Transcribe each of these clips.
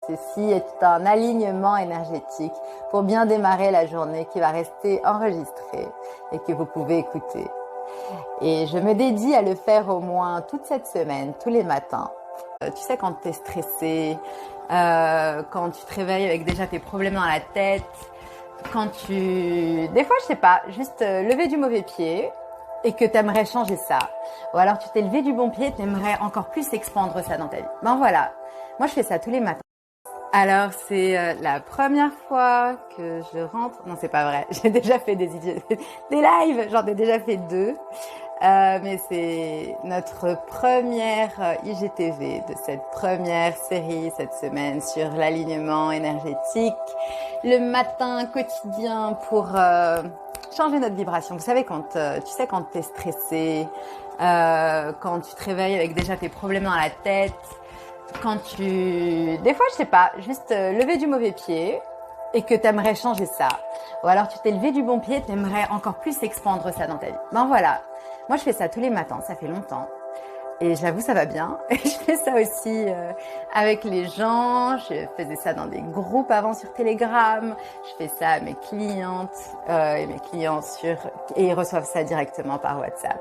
Ceci est un alignement énergétique pour bien démarrer la journée qui va rester enregistrée et que vous pouvez écouter. Et je me dédie à le faire au moins toute cette semaine, tous les matins. Tu sais, quand tu es stressé, quand tu te réveilles avec déjà tes problèmes dans la tête, quand tu... Des fois, je sais pas, juste lever du mauvais pied et que tu aimerais changer ça. Ou alors tu t'es levé du bon pied et tu aimerais encore plus expandre ça dans ta vie. Ben voilà, moi je fais ça tous les matins. Alors, c'est la première fois que je rentre... Non, c'est pas vrai. J'ai déjà fait des lives. J'en ai déjà fait 2. Mais c'est notre première IGTV de cette première série cette semaine sur l'alignement énergétique. Le matin quotidien pour changer notre vibration. Vous savez, quand quand tu es stressé, quand tu te réveilles avec déjà tes problèmes dans la tête, quand tu... Des fois, je sais pas, juste lever du mauvais pied et que tu aimerais changer ça. Ou alors tu t'es levé du bon pied et tu aimerais encore plus expandre ça dans ta vie. Ben voilà, moi je fais ça tous les matins, ça fait longtemps. Et j'avoue, ça va bien. Et je fais ça aussi avec les gens. Je faisais ça dans des groupes avant sur Telegram. Je fais ça à mes clientes et mes clients et ils reçoivent ça directement par WhatsApp.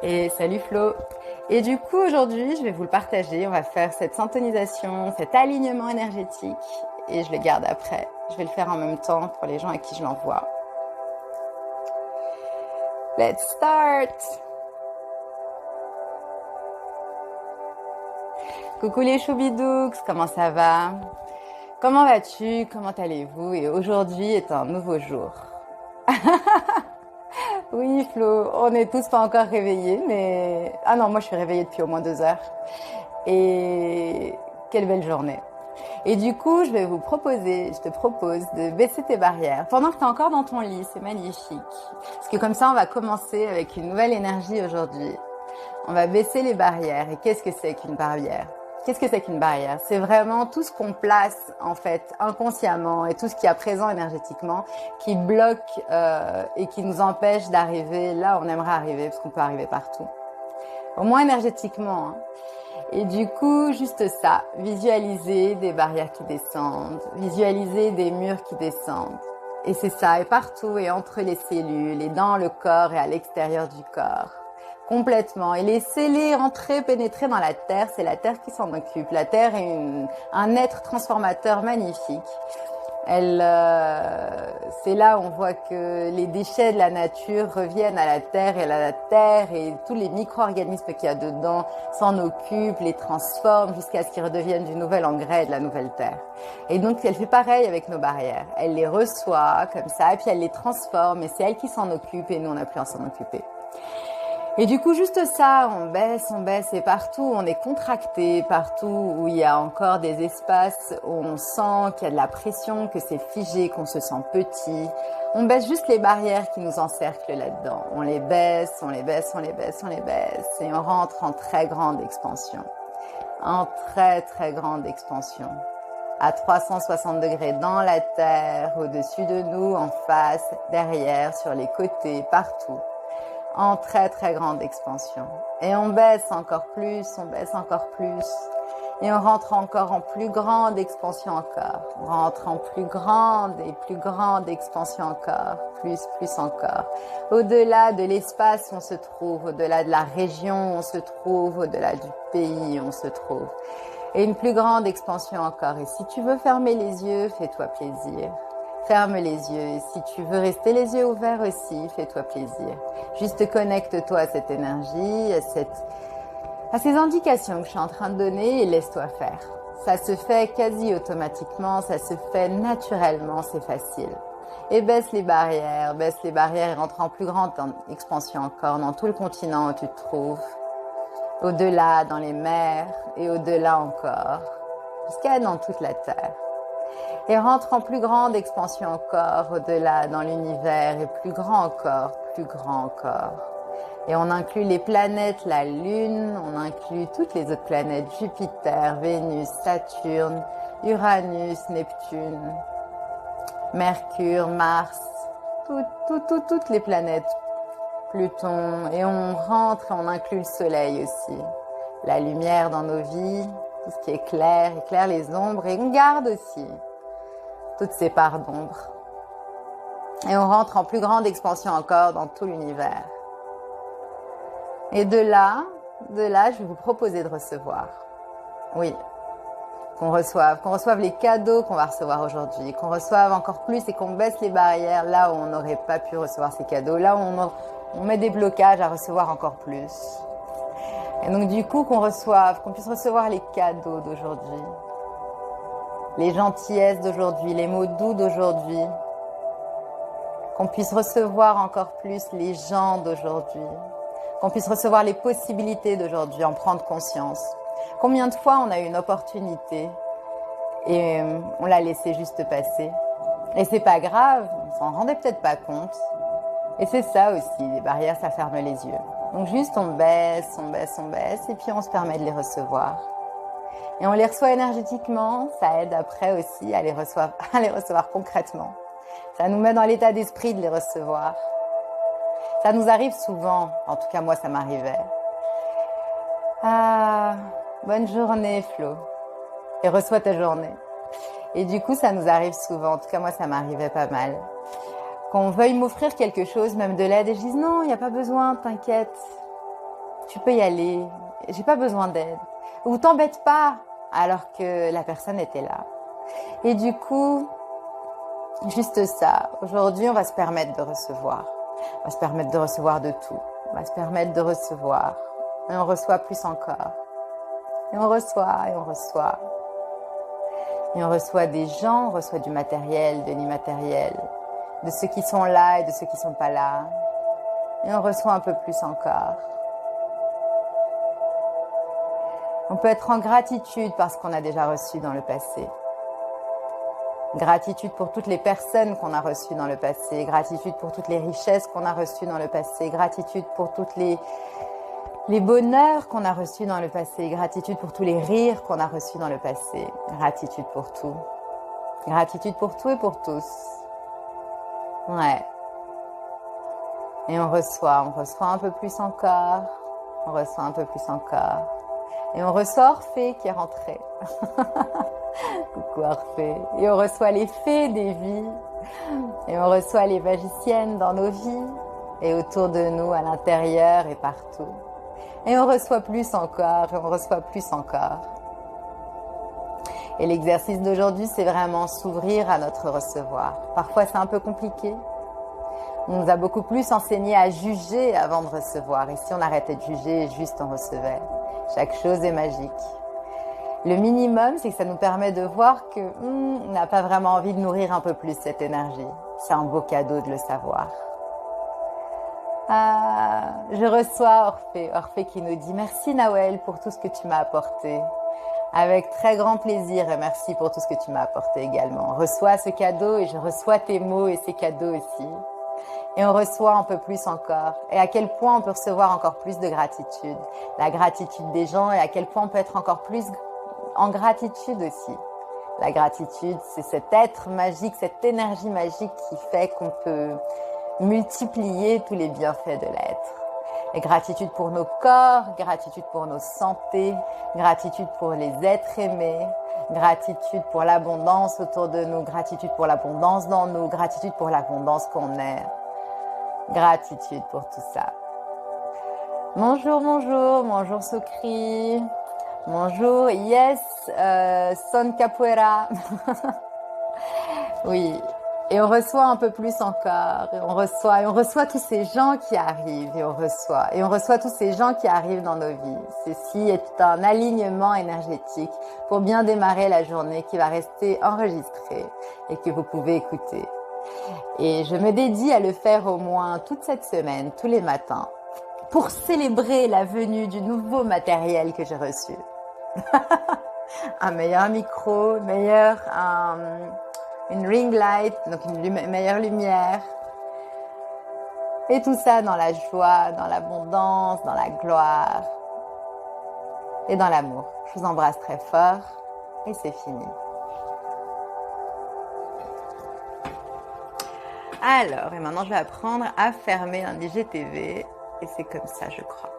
Et salut Flo. Et du coup, aujourd'hui, je vais vous le partager. On va faire cette syntonisation, cet alignement énergétique. Et je le garde après. Je vais le faire en même temps pour les gens à qui je l'envoie. Let's start! Coucou les choubidouks, comment ça va? Comment vas-tu? Comment allez-vous? Et aujourd'hui est un nouveau jour. Oui Flo, on n'est tous pas encore réveillés, mais... Ah non, moi je suis réveillée depuis au moins 2 heures. Et quelle belle journée. Et du coup, je te propose de baisser tes barrières pendant que tu es encore dans ton lit, c'est magnifique. Parce que comme ça, on va commencer avec une nouvelle énergie aujourd'hui. On va baisser les barrières. Et qu'est-ce que c'est qu'une barrière? Qu'est-ce que c'est qu'une barrière? C'est vraiment tout ce qu'on place en fait inconsciemment et tout ce qui est présent énergétiquement qui bloque et qui nous empêche d'arriver là où on aimerait arriver, parce qu'on peut arriver partout. Au moins énergétiquement. Hein. Et du coup, juste ça, visualiser des barrières qui descendent, visualiser des murs qui descendent. Et c'est ça, et partout, et entre les cellules, et dans le corps, et à l'extérieur du corps. Complètement. Et laissez-les entrer, pénétrer dans la terre, c'est la terre qui s'en occupe. La terre est un être transformateur magnifique. C'est là où on voit que les déchets de la nature reviennent à la terre et tous les micro-organismes qu'il y a dedans s'en occupent, les transforment jusqu'à ce qu'ils redeviennent du nouvel engrais et de la nouvelle terre. Et donc, elle fait pareil avec nos barrières. Elle les reçoit comme ça et puis elle les transforme et c'est elle qui s'en occupe et nous, on n'a plus à s'en occuper. Et du coup, juste ça, on baisse et partout, on est contracté, partout où il y a encore des espaces où on sent qu'il y a de la pression, que c'est figé, qu'on se sent petit. On baisse juste les barrières qui nous encerclent là-dedans. On les baisse, on les baisse, on les baisse, on les baisse et on rentre en très grande expansion. En très, très grande expansion. À 360 degrés dans la terre, au-dessus de nous, en face, derrière, sur les côtés, partout. En très très grande expansion. Et on baisse encore plus, on baisse encore plus. Et on rentre encore en plus grande expansion encore. On rentre en plus grande et plus grande expansion encore. Plus encore. Au-delà de l'espace où on se trouve, au-delà de la région où on se trouve, au-delà du pays où on se trouve. Et une plus grande expansion encore. Et si tu veux fermer les yeux, fais-toi plaisir. Ferme les yeux et si tu veux rester les yeux ouverts aussi, fais-toi plaisir. Juste connecte-toi à cette énergie, à ces indications que je suis en train de donner et laisse-toi faire. Ça se fait quasi automatiquement, ça se fait naturellement, c'est facile. Et baisse les barrières et rentre en plus grande expansion encore dans tout le continent où tu te trouves. Au-delà, dans les mers et au-delà encore, jusqu'à dans toute la terre. Et rentre en plus grande expansion encore, au-delà, dans l'univers, et plus grand encore, plus grand encore. Et on inclut les planètes, la Lune, on inclut toutes les autres planètes, Jupiter, Vénus, Saturne, Uranus, Neptune, Mercure, Mars, toutes les planètes, Pluton. Et on rentre et on inclut le Soleil aussi. La lumière dans nos vies, tout ce qui est clair, éclaire les ombres et on garde aussi toutes ces parts d'ombre. Et on rentre en plus grande expansion encore dans tout l'univers. Et de là, je vais vous proposer de recevoir. Oui, qu'on reçoive les cadeaux qu'on va recevoir aujourd'hui, qu'on reçoive encore plus et qu'on baisse les barrières là où on n'aurait pas pu recevoir ces cadeaux, là où on met des blocages à recevoir encore plus. Et donc du coup, qu'on puisse recevoir les cadeaux d'aujourd'hui, les gentillesses d'aujourd'hui, les mots doux d'aujourd'hui, qu'on puisse recevoir encore plus les gens d'aujourd'hui, qu'on puisse recevoir les possibilités d'aujourd'hui, en prendre conscience. Combien de fois on a eu une opportunité et on l'a laissé juste passer. Et c'est pas grave, on s'en rendait peut-être pas compte. Et c'est ça aussi, les barrières, ça ferme les yeux. Donc juste on baisse, et puis on se permet de les recevoir. Et on les reçoit énergétiquement, ça aide après aussi à les recevoir concrètement. Ça nous met dans l'état d'esprit de les recevoir. Ça nous arrive souvent, en tout cas moi ça m'arrivait. Ah, bonne journée Flo. Et reçois ta journée. Et du coup ça nous arrive souvent, en tout cas moi ça m'arrivait pas mal. Qu'on veuille m'offrir quelque chose, même de l'aide, et je dise non, il n'y a pas besoin, t'inquiète, tu peux y aller, j'ai pas besoin d'aide. Ou t'embête pas, alors que la personne était là. Et du coup, juste ça, aujourd'hui on va se permettre de recevoir. On va se permettre de recevoir de tout. On va se permettre de recevoir. Et on reçoit plus encore. Et on reçoit, et on reçoit. Et on reçoit des gens, on reçoit du matériel, de l'immatériel, de ceux qui sont là et de ceux qui ne sont pas là. Et on reçoit un peu plus encore. On peut être en gratitude parce qu'on a déjà reçu dans le passé. Gratitude pour toutes les personnes qu'on a reçues dans le passé. Gratitude pour toutes les richesses qu'on a reçues dans le passé. Gratitude pour toutes les bonheurs qu'on a reçus dans le passé. Gratitude pour tous les rires qu'on a reçus dans le passé. Gratitude pour tout. Gratitude pour tout et pour tous. Ouais. Et on reçoit un peu plus encore. On reçoit un peu plus encore. Et on reçoit Orphée qui est rentré. Coucou Orphée. Et on reçoit les fées des vies. Et on reçoit les magiciennes dans nos vies. Et autour de nous, à l'intérieur et partout. Et on reçoit plus encore. Et on reçoit plus encore. Et l'exercice d'aujourd'hui, c'est vraiment s'ouvrir à notre recevoir. Parfois, c'est un peu compliqué. On nous a beaucoup plus enseigné à juger avant de recevoir. Et si on arrêtait de juger, juste on recevait. Chaque chose est magique. Le minimum, c'est que ça nous permet de voir que on n'a pas vraiment envie de nourrir un peu plus cette énergie. C'est un beau cadeau de le savoir. Ah, je reçois Orphée. Orphée qui nous dit « Merci Nawel pour tout ce que tu m'as apporté. » Avec très grand plaisir et merci pour tout ce que tu m'as apporté également. Reçois ce cadeau et je reçois tes mots et ces cadeaux aussi. Et on reçoit un peu plus encore. Et à quel point on peut recevoir encore plus de gratitude. La gratitude des gens et à quel point on peut être encore plus en gratitude aussi. La gratitude, c'est cet être magique, cette énergie magique qui fait qu'on peut multiplier tous les bienfaits de l'être. Et gratitude pour nos corps, gratitude pour nos santé, gratitude pour les êtres aimés, gratitude pour l'abondance autour de nous, gratitude pour l'abondance dans nous, gratitude pour l'abondance qu'on est. Gratitude pour tout ça. Bonjour, bonjour, bonjour Sokri. Bonjour, yes, Son Capoeira. Oui, et on reçoit un peu plus encore. Et on reçoit tous ces gens qui arrivent. Et on reçoit tous ces gens qui arrivent dans nos vies. Ceci est un alignement énergétique pour bien démarrer la journée qui va rester enregistrée et que vous pouvez écouter. Et je me dédie à le faire au moins toute cette semaine, tous les matins, pour célébrer la venue du nouveau matériel que j'ai reçu. Un meilleur micro, une ring light, donc une meilleure lumière. Et tout ça dans la joie, dans l'abondance, dans la gloire et dans l'amour. Je vous embrasse très fort et c'est fini. Alors, et maintenant je vais apprendre à fermer un IGTV et c'est comme ça, je crois.